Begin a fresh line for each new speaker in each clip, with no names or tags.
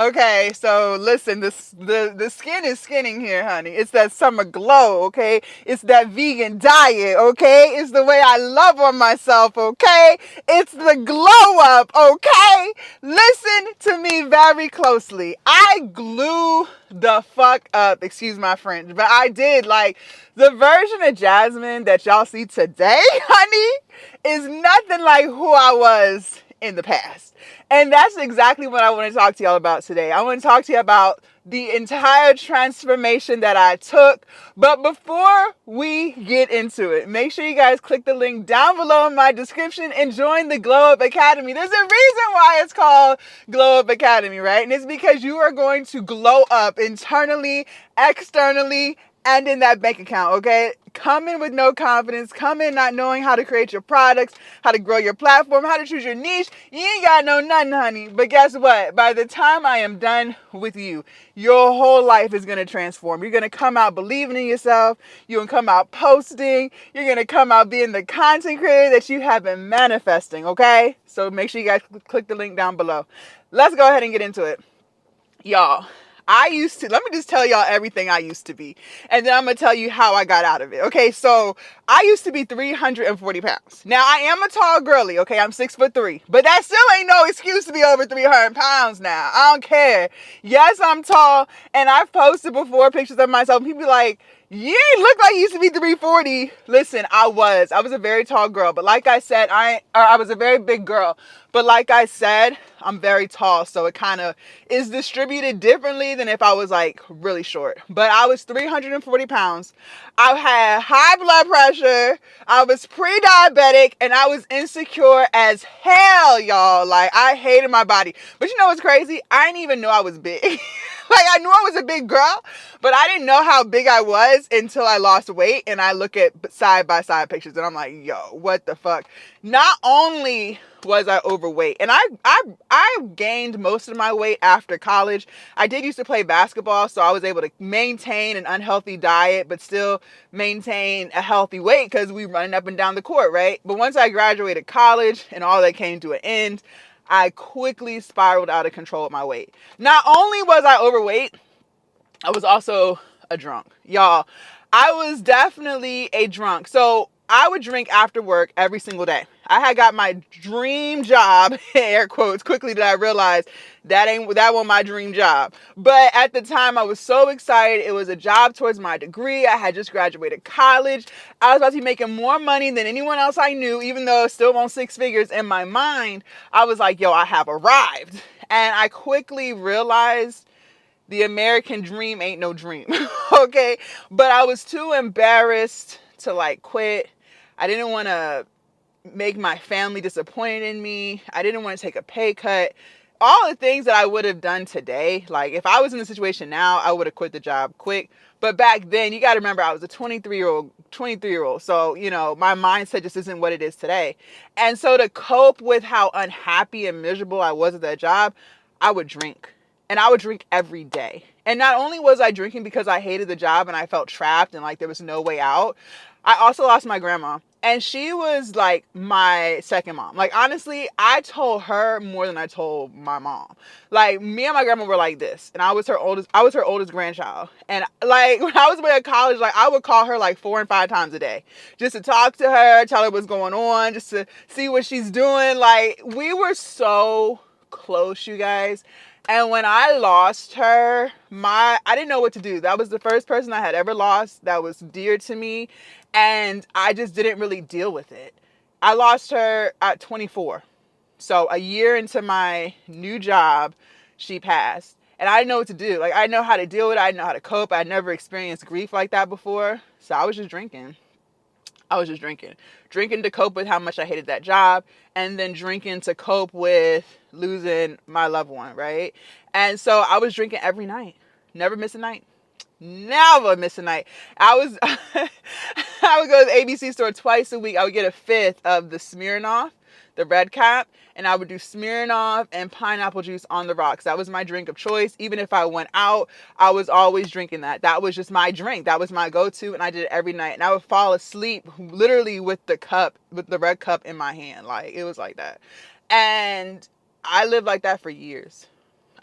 Okay, so listen, the skin is skinning here, honey. It's that summer glow, okay? It's that vegan diet, okay? It's the way I love on myself, okay? It's the glow up, okay? Listen to me very closely. I glue the fuck up, excuse my French, but I did. Like, the version of Jasmine that y'all see today, honey, is nothing like who I was in the past. And that's exactly what I want to talk to y'all about today. I want to talk to you about the entire transformation that I took. But before we get into it, make sure you guys click the link down below in my description and join the Glow Up Academy. There's a reason why it's called Glow Up Academy, right? And it's because you are going to glow up internally, externally, and in that bank account, okay? Come in with no confidence. Come in not knowing how to create your products, how to grow your platform, how to choose your niche. You ain't got no nothing, honey. But guess what? By the time I am done with you, your whole life is going to transform. You're going to come out believing in yourself. You're going to come out posting. You're going to come out being the content creator that you have been manifesting, okay? So make sure you guys click the link down below. Let's go ahead and get into it. Y'all, let me just tell y'all everything I used to be. And then I'm going to tell you how I got out of it. Okay, so I used to be 340 pounds. Now, I am a tall girly, okay? I'm 6'3". But that still ain't no excuse to be over 300 pounds now. I don't care. Yes, I'm tall. And I've posted before pictures of myself. People be like, you ain't look like you used to be 340. Listen, I was a very tall girl. But like I said, I was a very big girl. But like I said, I'm very tall, so it kind of is distributed differently than if I was like really short. But I was 340 pounds. I had high blood pressure. I was pre-diabetic, and I was insecure as hell, y'all. Like, I hated my body. But you know what's crazy? I didn't even know I was big. Like, I knew I was a big girl, but I didn't know how big I was until I lost weight, and I look at side-by-side pictures, and I'm like, yo, what the fuck? Not only was I overweight, and I gained most of my weight after college. I did used to play basketball, so I was able to maintain an unhealthy diet, but still maintain a healthy weight because we running up and down the court, right? But once I graduated college and all that came to an end, I quickly spiraled out of control with my weight. Not only was I overweight, I was also a drunk. Y'all, I was definitely a drunk. So I would drink after work every single day. I had got my dream job, air quotes. Quickly did I realize that wasn't my dream job. But at the time, I was so excited. It was a job towards my degree. I had just graduated college. I was about to be making more money than anyone else I knew, even though it's still on six figures in my mind. I was like, yo, I have arrived. And I quickly realized the American dream ain't no dream. Okay? But I was too embarrassed to like quit. I didn't want to make my family disappointed in me. I didn't want to take a pay cut. All the things that I would have done today, like if I was in the situation now, I would have quit the job quick. But back then, you got to remember, I was a 23-year-old. So, you know, my mindset just isn't what it is today. And so to cope with how unhappy and miserable I was at that job, I would drink. And I would drink every day. And not only was I drinking because I hated the job and I felt trapped and like there was no way out, I also lost my grandma. And she was like my second mom. Like, honestly, I told her more than I told my mom. Like, me and my grandma were like this. And I was her oldest grandchild. And like, when I was away at college, like, I would call her like 4 and 5 times a day. Just to talk to her, tell her what's going on, just to see what she's doing. Like, we were so close, you guys. And when I lost her, I didn't know what to do. That was the first person I had ever lost that was dear to me. And I just didn't really deal with it. I lost her at 24. So a year into my new job, she passed. And I didn't know what to do. Like, I didn't know how to deal with it. I didn't know how to cope. I'd never experienced grief like that before. So I was just drinking. Drinking to cope with how much I hated that job, and then drinking to cope with losing my loved one, right? And so I was drinking every night. Never miss a night. Never miss a night. I would go to the ABC store twice a week. I would get a fifth of the Smirnoff, the red cap, and I would do Smirnoff and pineapple juice on the rocks. That was my drink of choice. Even if I went out, I was always drinking that. That was just my drink. That was my go-to, and I did it every night. And I would fall asleep literally with the red cup in my hand. Like, it was like that. And I lived like that for years.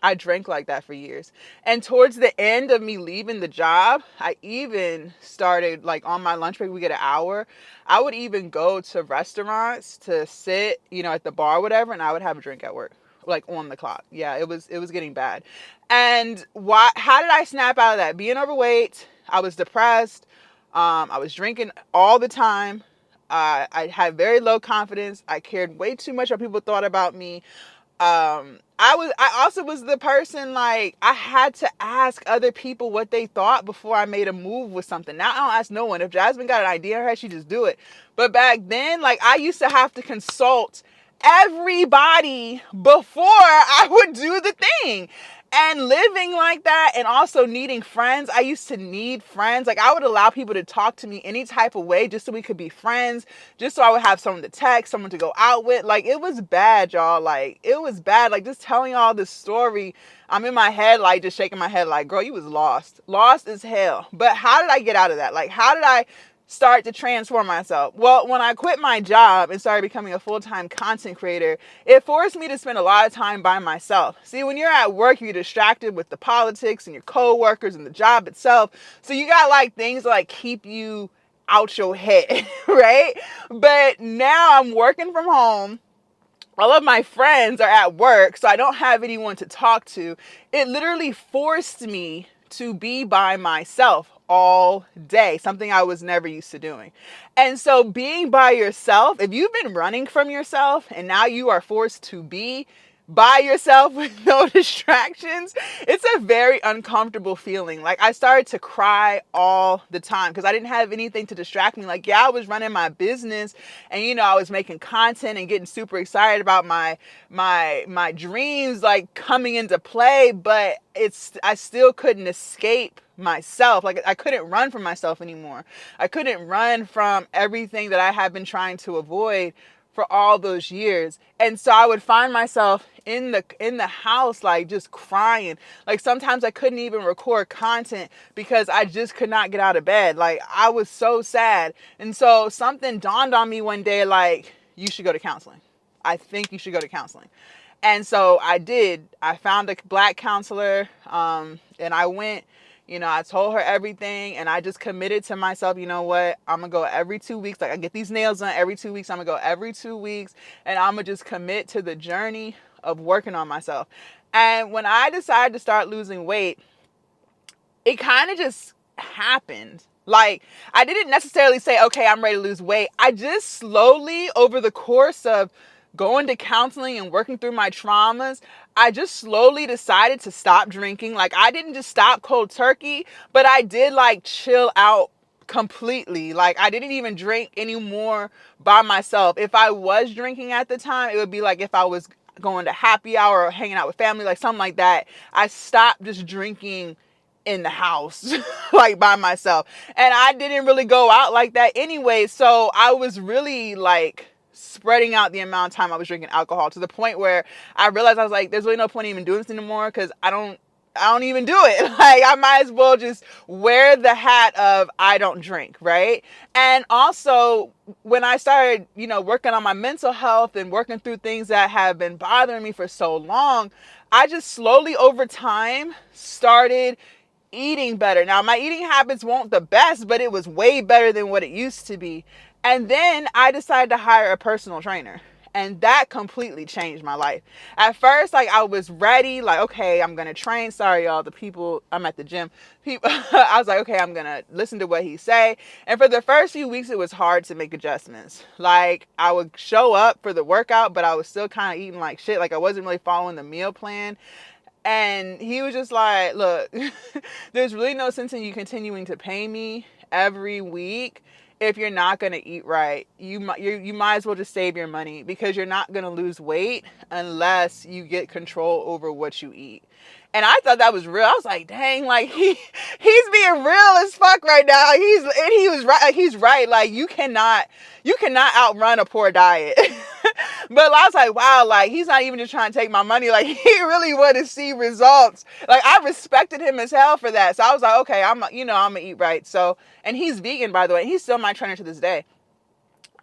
I drank like that for years. And towards the end of me leaving the job, I even started, like, on my lunch break, we get an hour. I would even go to restaurants to sit, at the bar or whatever, and I would have a drink at work, like on the clock. Yeah, it was getting bad. And how did I snap out of that? Being overweight, I was depressed. I was drinking all the time. I had very low confidence. I cared way too much what people thought about me. I also was the person, like, I had to ask other people what they thought before I made a move with something. Now I don't ask no one. If Jasmine got an idea in her head, she just do it. But back then, like, I used to have to consult everybody before I would do the thing. And living like that, and also needing friends. I used to need friends. Like, I would allow people to talk to me any type of way just so we could be friends, just so I would have someone to text, someone to go out with. Like, it was bad, y'all. Like, it was bad. Like, just telling y'all this story, I'm in my head, like, just shaking my head like, girl, you was lost. Lost as hell. But how did I get out of that? Like, how did I start to transform myself? Well, when I quit my job and started becoming a full-time content creator, it forced me to spend a lot of time by myself. See, when you're at work, you're distracted with the politics and your coworkers and the job itself. So you got, like, things like keep you out your head, right? But now I'm working from home. All of my friends are at work, so I don't have anyone to talk to. It literally forced me to be by myself all day, something I was never used to doing. And so being by yourself, if you've been running from yourself and now you are forced to be by yourself with no distractions, it's a very uncomfortable feeling. Like, I started to cry all the time because I didn't have anything to distract me. Like, yeah, I was running my business and I was making content and getting super excited about my dreams, like, coming into play, but I still couldn't escape myself. Like, I couldn't run from myself anymore. I couldn't run from everything that I had been trying to avoid for all those years. And so I would find myself in the house, like, just crying. Like, sometimes I couldn't even record content because I just could not get out of bed. Like, I was so sad. And so something dawned on me one day, like, you should go to counseling. I think you should go to counseling. And so I did. I found a Black counselor, and I went. I told her everything, and I just committed to myself, you know what, I'm going to go every 2 weeks. Like, I get these nails done every 2 weeks. I'm going to go every 2 weeks, and I'm going to just commit to the journey of working on myself. And when I decided to start losing weight, it kind of just happened. Like, I didn't necessarily say, okay, I'm ready to lose weight. I just slowly, over the course of going to counseling and working through my traumas, I just slowly decided to stop drinking. Like, I didn't just stop cold turkey, but I did, like, chill out completely. Like, I didn't even drink anymore by myself. If I was drinking at the time, it would be like if I was going to happy hour or hanging out with family, like something like that. I stopped just drinking in the house, like, by myself. And I didn't really go out like that anyway. So I was really, like, spreading out the amount of time I was drinking alcohol to the point where I realized, I was like, there's really no point in even doing this anymore because I don't even do it. Like, I might as well just wear the hat of I don't drink, right? And also, when I started, working on my mental health and working through things that have been bothering me for so long, I just slowly over time started eating better. Now, my eating habits weren't the best, but it was way better than what it used to be. And then I decided to hire a personal trainer. And that completely changed my life. At first, like, I was ready, like, okay, I'm going to train. Sorry, y'all, I'm at the gym. I was like, okay, I'm going to listen to what he say. And for the first few weeks, it was hard to make adjustments. Like, I would show up for the workout, but I was still kind of eating like shit. Like, I wasn't really following the meal plan. And he was just like, look, there's really no sense in you continuing to pay me every week if you're not going to eat right. You might as well just save your money because you're not going to lose weight unless you get control over what you eat. And I thought that was real. I was like, dang, like, he's being real as fuck right now. He was right. Like, he's right. Like, you cannot outrun a poor diet. But I was like, wow, like, he's not even just trying to take my money. Like, he really wanted to see results. Like, I respected him as hell for that. So I was like, okay, I'm gonna eat right. So, and he's vegan, by the way. He's still my trainer to this day.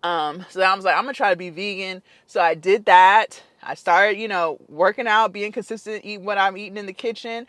So I was like, I'm gonna try to be vegan. So I did that. I started, working out, being consistent, eating what I'm eating in the kitchen.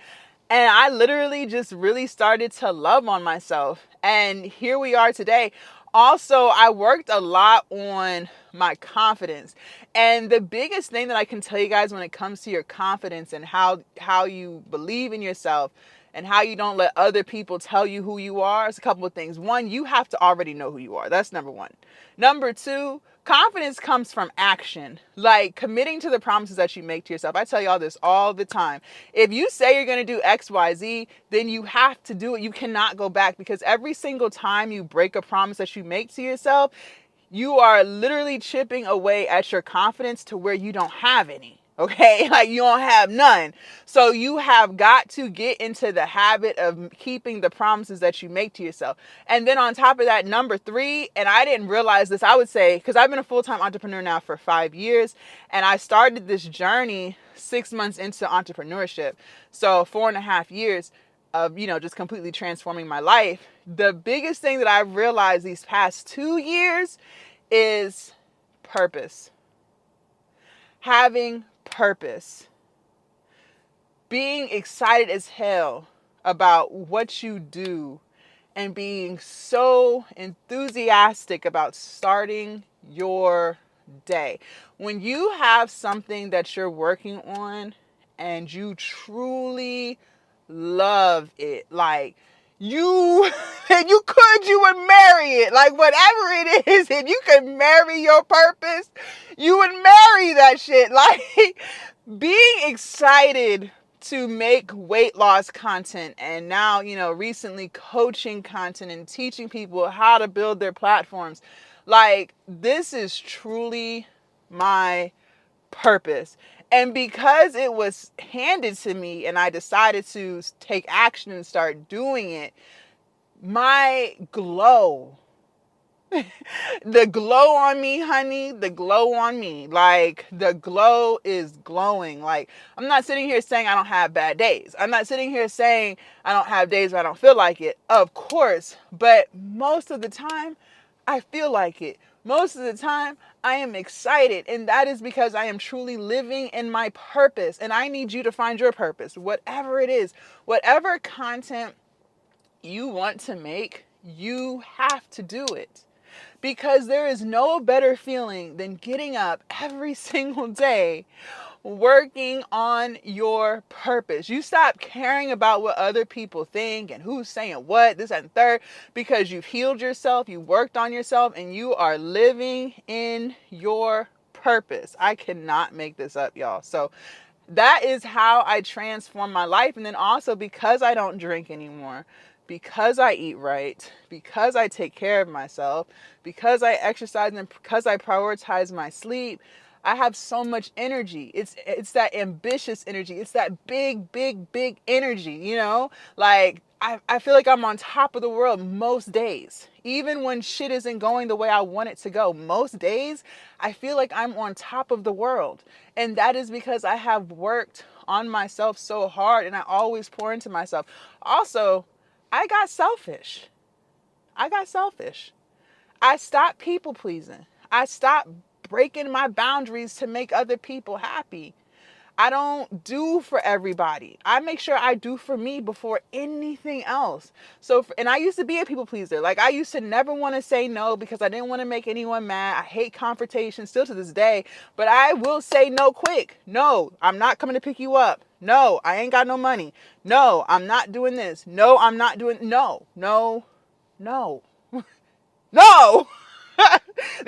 And I literally just really started to love on myself. And here we are today. Also, I worked a lot on my confidence. And the biggest thing that I can tell you guys when it comes to your confidence and how you believe in yourself and how you don't let other people tell you who you are is a couple of things. One, you have to already know who you are. That's number one. Number two, confidence comes from action, like committing to the promises that you make to yourself. I tell y'all this all the time. If you say you're going to do X, Y, Z, then you have to do it. You cannot go back, because every single time you break a promise that you make to yourself, you are literally chipping away at your confidence to where you don't have any. Okay, like you don't have none. So you have got to get into the habit of keeping the promises that you make to yourself. And then on top of that, number three, and I didn't realize this, I would say, because I've been a full-time entrepreneur now for 5 years, and I started this journey 6 months into entrepreneurship. So 4.5 years of, just completely transforming my life. The biggest thing that I've realized these past 2 years is purpose. Having purpose. Being excited as hell about what you do and being so enthusiastic about starting your day. When you have something that you're working on and you truly love it, like you and you would marry it, like whatever it is, if you could marry your purpose, you would marry that shit. Like being excited to make weight loss content, and now, recently coaching content and teaching people how to build their platforms. Like, this is truly my purpose. And because it was handed to me and I decided to take action and start doing it, my glow, the glow on me, honey, the glow on me, like the glow is glowing. Like, I'm not sitting here saying I don't have bad days. I'm not sitting here saying I don't have days where I don't feel like it. Of course, but most of the time I feel like it. Most of the time I am excited, and that is because I am truly living in my purpose. And I need you to find your purpose, whatever it is, whatever content you want to make, you have to do it. Because there is no better feeling than getting up every single day working on your purpose. You stop caring about what other people think and who's saying what, this and third, because you've healed yourself, you worked on yourself, and you are living in your purpose. I cannot make this up, y'all. So that is how I transform my life. And then also, because I don't drink anymore, because I eat right, because I take care of myself, because I exercise, and because I prioritize my sleep, I have so much energy. It's that ambitious energy. It's that big, big, big energy, Like, I feel like I'm on top of the world most days. Even when shit isn't going the way I want it to go, most days, I feel like I'm on top of the world. And that is because I have worked on myself so hard, and I always pour into myself. Also, I got selfish. I stopped people pleasing. I stopped breaking my boundaries to make other people happy. I don't do for everybody. I make sure I do for me before anything else. And I used to be a people pleaser. Like, I used to never want to say no because I didn't want to make anyone mad. I hate confrontation still to this day, but I will say no quick. No, I'm not coming to pick you up. No, I ain't got no money. No, I'm not doing this. No, I'm not doing, no. No. The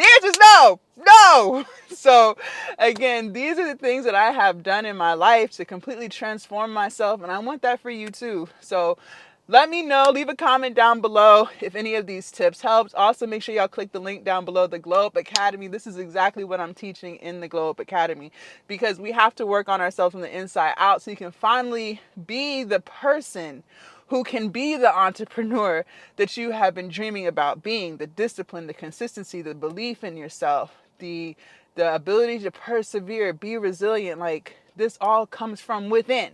answer is no. No. So again, these are the things that I have done in my life to completely transform myself. And I want that for you too. So let me know, leave a comment down below if any of these tips helped. Also, make sure y'all click the link down below, the Glow Up Academy. This is exactly what I'm teaching in the Glow Up Academy, because we have to work on ourselves from the inside out so you can finally be the person who can be the entrepreneur that you have been dreaming about being. The discipline, the consistency, the belief in yourself, the ability to persevere, be resilient. Like, this all comes from within.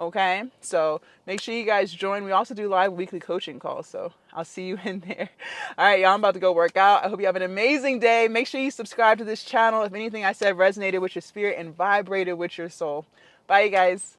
Okay, so make sure you guys join. We also do live weekly coaching calls, so I'll see you in there. All right, y'all, I'm about to go work out. I hope you have an amazing day. Make sure you subscribe to this channel if anything I said resonated with your spirit and vibrated with your soul. Bye, you guys.